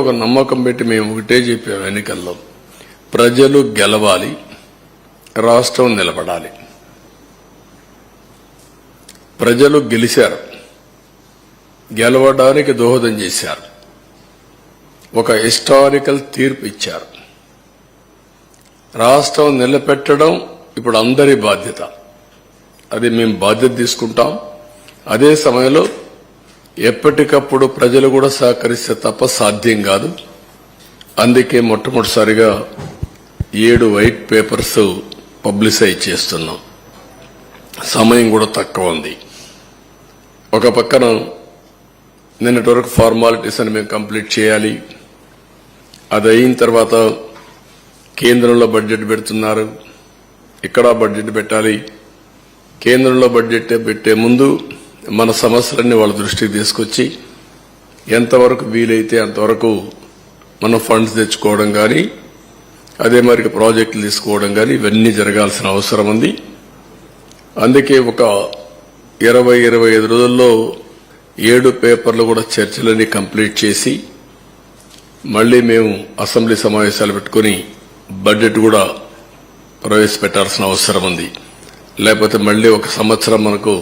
ఒక నమ్మకం పెట్టి మేము ఒకటే చెప్పాము ఎన్నికల్లో, ప్రజలు గెలవాలి, రాష్ట్రం నిలబడాలి. ప్రజలు గెలిచారు, గెలవడానికి దోహదం చేశారు, ఒక హిస్టారికల్ తీర్పు ఇచ్చారు. రాష్ట్రం నిలబెట్టడం ఇప్పుడు అందరి బాధ్యత. అది మేము బాధ్యత తీసుకుంటాం. అదే సమయంలో ఎప్పటికప్పుడు ప్రజలు కూడా సహకరిస్తే తప్ప సాధ్యం కాదు. అందుకే మొట్టమొదటిసారిగా 7 వైట్ పేపర్స్ పబ్లిసైజ్ చేస్తున్నాం. సమయం కూడా తక్కువ ఉంది. ఒక పక్కన నిన్నటి వరకు ఫార్మాలిటీస్ అని మేము కంప్లీట్ చేయాలి. అది అయిన తర్వాత కేంద్రంలో బడ్జెట్ పెడుతున్నారు, ఇక్కడ బడ్జెట్ పెట్టాలి. కేంద్రంలో బడ్జెట్ పెట్టే ముందు మన సమస్యలన్నీ వాళ్ళ దృష్టికి తీసుకొచ్చి ఎంతవరకు వీలైతే అంతవరకు మనం ఫండ్స్ తెచ్చుకోవడం కానీ, అదే మరి ప్రాజెక్టులు తీసుకోవడం కానీ ఇవన్నీ జరగాల్సిన అవసరం ఉంది. అందుకే ఒక 20-25 రోజుల్లో 7 పేపర్లు కూడా చర్చలన్నీ కంప్లీట్ చేసి మళ్లీ మేము అసెంబ్లీ సమావేశాలు పెట్టుకుని బడ్జెట్ కూడా ప్రవేశపెట్టాల్సిన అవసరం ఉంది. లేకపోతే మళ్లీ ఒక సంవత్సరం మనకు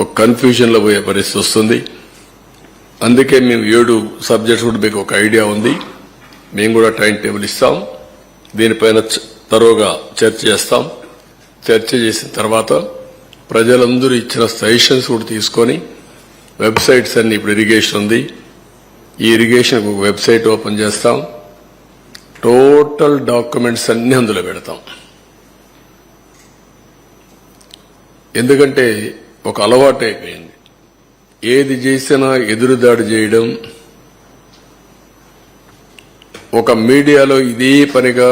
ఒక కన్ఫ్యూజన్ లో పోయే పరిస్థితి వస్తుంది. అందుకే మేము 7 సబ్జెక్ట్స్ కూడా మీకు ఒక ఐడియా ఉంది. మేము కూడా టైం టేబుల్ ఇస్తాం. దీనిపైన తరోగా చర్చ చేస్తాం. చర్చ చేసిన తర్వాత ప్రజలందరూ ఇచ్చిన సజెషన్స్ కూడా తీసుకొని వెబ్సైట్స్ అన్ని, ఇప్పుడు ఇరిగేషన్ ఉంది, ఈ ఇరిగేషన్ ఒక వెబ్సైట్ ఓపెన్ చేస్తాం. టోటల్ డాక్యుమెంట్స్ అన్ని అందులో పెడతాం. ఎందుకంటే ఒక అలవాటు అయిపోయింది, ఏది చేసినా ఎదురుదాడి చేయడం. ఒక మీడియాలో ఇదే పనిగా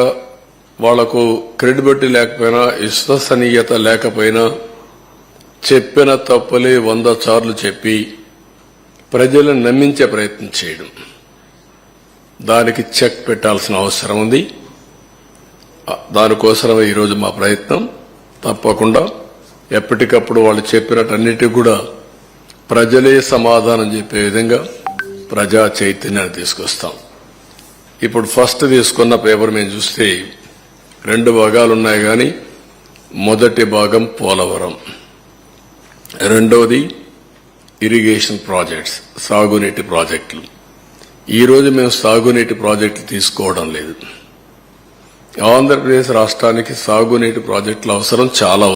వాళ్లకు క్రెడిబిలిటీ లేకపోయినా, విశ్వసనీయత లేకపోయినా చెప్పిన తప్పులే 100 సార్లు చెప్పి ప్రజలను నమ్మించే ప్రయత్నం చేయడం. దానికి చెక్ పెట్టాల్సిన అవసరం ఉంది. దానికోసమే ఈరోజు మా ప్రయత్నం. తప్పకుండా ఎప్పటికప్పుడు వాళ్ళు చెప్పినట్టన్నిటికీ కూడా ప్రజలే సమాధానం చెప్పే విధంగా ప్రజా చైతన్యాన్ని తీసుకొస్తాం. ఇప్పుడు ఫస్ట్ తీసుకున్న పేపర్ మేము చూస్తే 2 భాగాలున్నాయి. కానీ మొదటి భాగం పోలవరం, రెండవది ఇరిగేషన్ ప్రాజెక్ట్స్, సాగునీటి ప్రాజెక్టులు. ఈరోజు మేము సాగునీటి ప్రాజెక్టులు తీసుకోవడం లేదు. ఆంధ్రప్రదేశ్ రాష్ట్రానికి సాగునీటి ప్రాజెక్టుల అవసరం చాలా.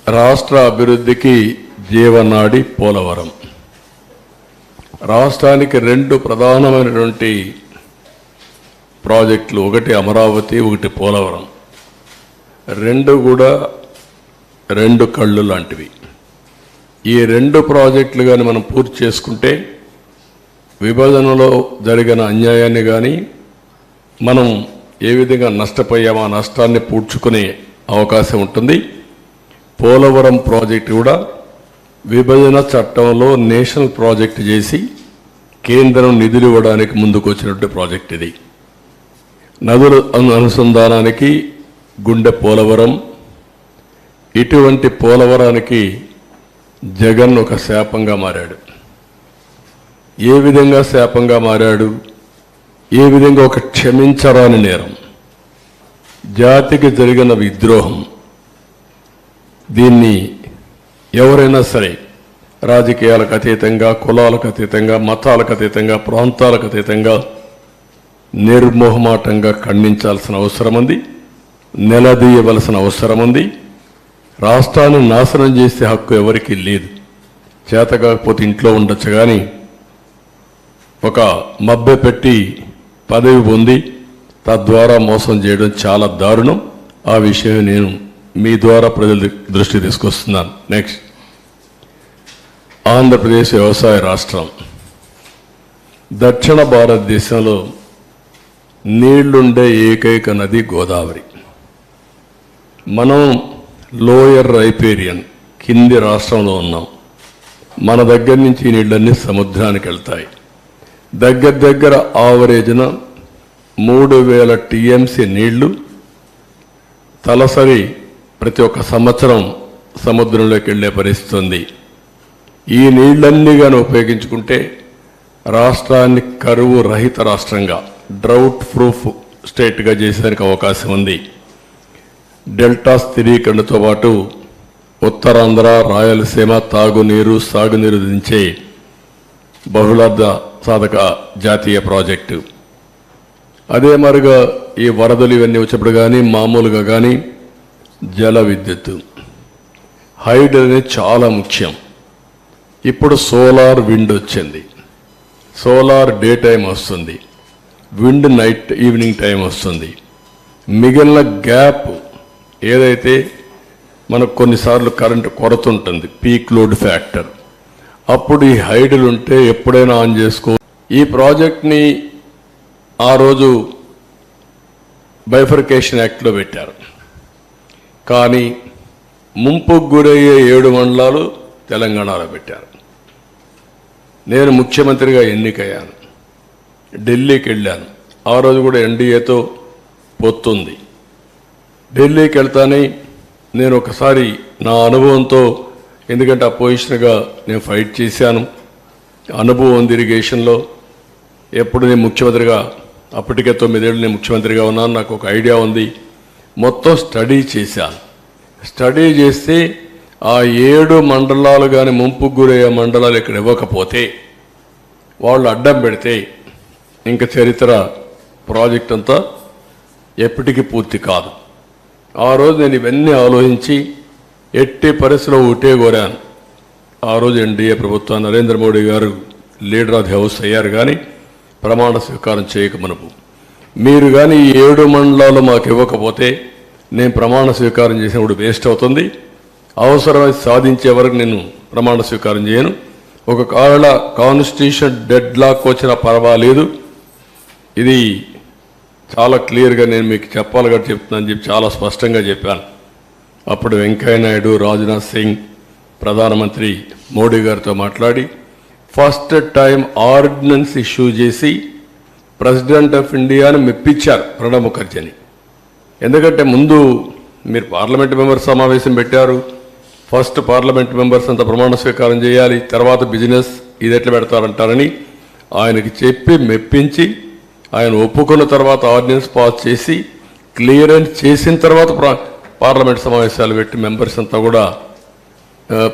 రాష్ట్ర అభివృద్ధికి జీవనాడి పోలవరం. రాష్ట్రానికి 2 ప్రధానమైనటువంటి ప్రాజెక్టులు, ఒకటి అమరావతి, ఒకటి పోలవరం. 2 కూడా 2 కళ్ళు లాంటివి. ఈ 2 ప్రాజెక్టులు కానీ మనం పూర్తి చేసుకుంటే విభజనలో జరిగిన అన్యాయాన్ని కానీ, మనం ఏ విధంగా నష్టపోయామో ఆ నష్టాన్ని పూడ్చుకునే అవకాశం ఉంటుంది. పోలవరం ప్రాజెక్టు కూడా విభజన చట్టంలో నేషనల్ ప్రాజెక్టు చేసి కేంద్రం నిధులు ఇవ్వడానికి ముందుకు వచ్చినటువంటి ప్రాజెక్ట్ ఇది. నదుల అనుసంధానానికి గుండె పోలవరం. ఇటువంటి పోలవరానికి జగన్ ఒక శాపంగా మారాడు. ఏ విధంగా శాపంగా మారాడు? ఏ విధంగా ఒక క్షమించరాని నేరం, జాతికి జరిగిన విద్రోహం. దీన్ని ఎవరైనా సరే రాజకీయాలకు అతీతంగా, కులాలకు అతీతంగా, మతాలకు అతీతంగా, ప్రాంతాలకు అతీతంగా నిర్మోహమాటంగా ఖండించాల్సిన అవసరం ఉంది, నిలదీయవలసిన అవసరం ఉంది. రాష్ట్రాన్ని నాశనం చేసే హక్కు ఎవరికీ లేదు. చేత కాకపోతే ఇంట్లో ఉండొచ్చు, కానీ ఒక మభ్య పెట్టి పదవి పొంది తద్వారా మోసం చేయడం చాలా దారుణం. ఆ విషయం నేను మీ ద్వారా ప్రజల దృష్టి తీసుకొస్తున్నాను. నెక్స్ట్, ఆంధ్రప్రదేశ్ వ్యవసాయ రాష్ట్రం. దక్షిణ భారతదేశంలో నీళ్లుండే ఏకైక నది గోదావరి. మనం లోయర్ రైపేరియన్ కింది రాష్ట్రంలో ఉన్నాం. మన దగ్గర నుంచి నీళ్ళన్నీ సముద్రానికి వెళ్తాయి. దగ్గర ఆవరేజ్న 3000 టీఎంసీ నీళ్లు తలసరి ప్రతి ఒక్క సంవత్సరం సముద్రంలోకి వెళ్లే పరిస్థితి ఉంది. ఈ నీళ్లన్నీ కానీ ఉపయోగించుకుంటే రాష్ట్రాన్ని కరువు రహిత రాష్ట్రంగా, డ్రౌట్ ప్రూఫ్ స్టేట్గా చేసేందుకు అవకాశం ఉంది. డెల్టా స్థిరీకరణతో పాటు ఉత్తరాంధ్ర, రాయలసీమ తాగునీరు, సాగునీరు దించే బహుళార్థ సాధక జాతీయ ప్రాజెక్టు. అదే మరుగా ఈ వరదలు ఇవన్నీ వచ్చినప్పుడు కానీ మామూలుగా కానీ జల విద్యుత్తు, హైడ్రో అనేది చాలా ముఖ్యం. ఇప్పుడు సోలార్ విండ్ వచ్చింది, సోలార్ డే టైం వస్తుంది, విండ్ నైట్ ఈవినింగ్ టైం వస్తుంది. మిగిలిన గ్యాప్ ఏదైతే మనకు కొన్నిసార్లు కరెంటు కొరత ఉంటుంది, పీక్ లోడ్ ఫ్యాక్టర్, అప్పుడు ఈ హైడ్రో ఉంటే ఎప్పుడైనా ఆన్ చేసుకో. ఈ ప్రాజెక్ట్ని ఆ రోజు బైఫర్కేషన్ యాక్ట్లో పెట్టారు, కానీ ముంపుకు గురయ్యే 7 మండలాలు తెలంగాణలో పెట్టారు. నేను ముఖ్యమంత్రిగా ఎన్నికయ్యాను, ఢిల్లీకి వెళ్ళాను. ఆ రోజు కూడా ఎన్డీఏతో పొత్తుంది. ఢిల్లీకి వెళ్తానే నేను ఒకసారి నా అనుభవంతో, ఎందుకంటే అపోజిషన్గా నేను ఫైట్ చేశాను, అనుభవం ఉంది ఇరిగేషన్లో. ఎప్పుడు నేను ముఖ్యమంత్రిగా, అప్పటికే 9 ఏళ్ళు నేను ముఖ్యమంత్రిగా ఉన్నాను, నాకు ఒక ఐడియా ఉంది. మొత్తం స్టడీ చేశాను. స్టడీ చేస్తే ఆ 7 మండలాలు కానీ ముంపుకు గురయ్యే మండలాలు ఇక్కడ ఇవ్వకపోతే, వాళ్ళు అడ్డం పెడితే ఇంకా చరిత్ర ప్రాజెక్ట్ అంతా ఎప్పటికీ పూర్తి కాదు. ఆ రోజు నేను ఇవన్నీ ఆలోచించి ఎట్టి పరిస్థితిలో ఒకటే కోరాను. ఆ రోజు ఎన్డీఏ ప్రభుత్వం, నరేంద్ర మోడీ గారు లీడర్ ఆఫ్ ది హౌస్ అయ్యారు, కానీ ప్రమాణ స్వీకారం చేయక మునుపు మీరు కానీ ఈ 7 మండలాలు మాకు ఇవ్వకపోతే నేను ప్రమాణ స్వీకారం చేసినప్పుడు వేస్ట్ అవుతుంది. అవసరమై సాధించే వరకు నేను ప్రమాణ స్వీకారం చేయను. ఒకవేళ కాన్స్టిట్యూషన్ డెడ్ లాక్ వచ్చినా పర్వాలేదు, ఇది చాలా క్లియర్గా నేను మీకు చెప్పాలిగా చెప్తున్నాను చెప్పి చాలా స్పష్టంగా చెప్పాను. అప్పుడు వెంకయ్యనాయుడు, రాజ్నాథ్ సింగ్, ప్రధానమంత్రి మోడీ గారితో మాట్లాడి ఫస్ట్ టైం ఆర్డినెన్స్ ఇష్యూ చేసి ప్రెసిడెంట్ ఆఫ్ ఇండియాని మెప్పించారు ప్రణబ్ ముఖర్జీని. ఎందుకంటే ముందు మీరు పార్లమెంట్ మెంబర్స్ సమావేశం పెట్టారు, ఫస్ట్ పార్లమెంట్ మెంబర్స్ అంతా ప్రమాణ స్వీకారం చేయాలి, తర్వాత బిజినెస్ ఇది ఎట్లా పెడతారంటారని ఆయనకి చెప్పి మెప్పించి ఆయన ఒప్పుకున్న తర్వాత ఆర్డినెన్స్ పాస్ చేసి క్లియరెన్స్ చేసిన తర్వాత పార్లమెంట్ సమావేశాలు పెట్టి మెంబర్స్ అంతా కూడా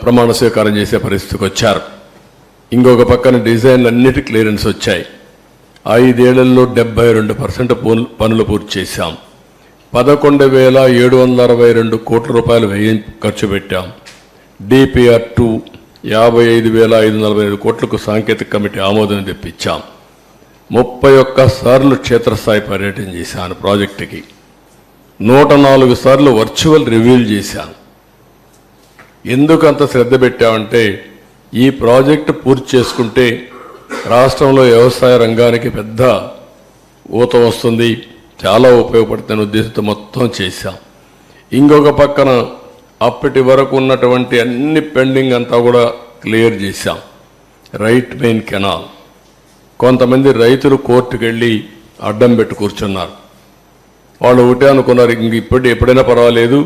ప్రమాణ స్వీకారం చేసే పరిస్థితికి వచ్చారు. ఇంకొక పక్కన డిజైన్లు అన్నిటి క్లియరెన్స్ వచ్చాయి. 5 ఏళ్లలో 72% పనులు పూర్తి చేశాం. 11,762 కోట్ల రూపాయలు ఖర్చు పెట్టాం. డిపిఆర్ 2 55,545 కోట్లకు సాంకేతిక కమిటీ ఆమోదం తెప్పించాం. 31 సార్లు క్షేత్రస్థాయి పర్యటన చేశాను ప్రాజెక్టుకి. 104 సార్లు వర్చువల్ రివ్యూలు చేశాను. ఎందుకు అంత శ్రద్ధ పెట్టామంటే ఈ ప్రాజెక్టు పూర్తి చేసుకుంటే రాష్ట్రంలో వ్యవసాయ రంగానికి పెద్ద ఊత వస్తుంది, చాలా ఉపయోగపడుతున్న ఉద్దేశంతో మొత్తం చేశాం. ఇంకొక పక్కన అప్పటి వరకు ఉన్నటువంటి అన్ని పెండింగ్ అంతా కూడా క్లియర్ చేశాం. రైట్ మెయిన్ కెనాల్, కొంతమంది రైతులు కోర్టుకు వెళ్ళి అడ్డం పెట్టి కూర్చున్నారు. వాళ్ళు ఒకటే అనుకున్నారు, ఇంక ఎప్పుడైనా పర్వాలేదు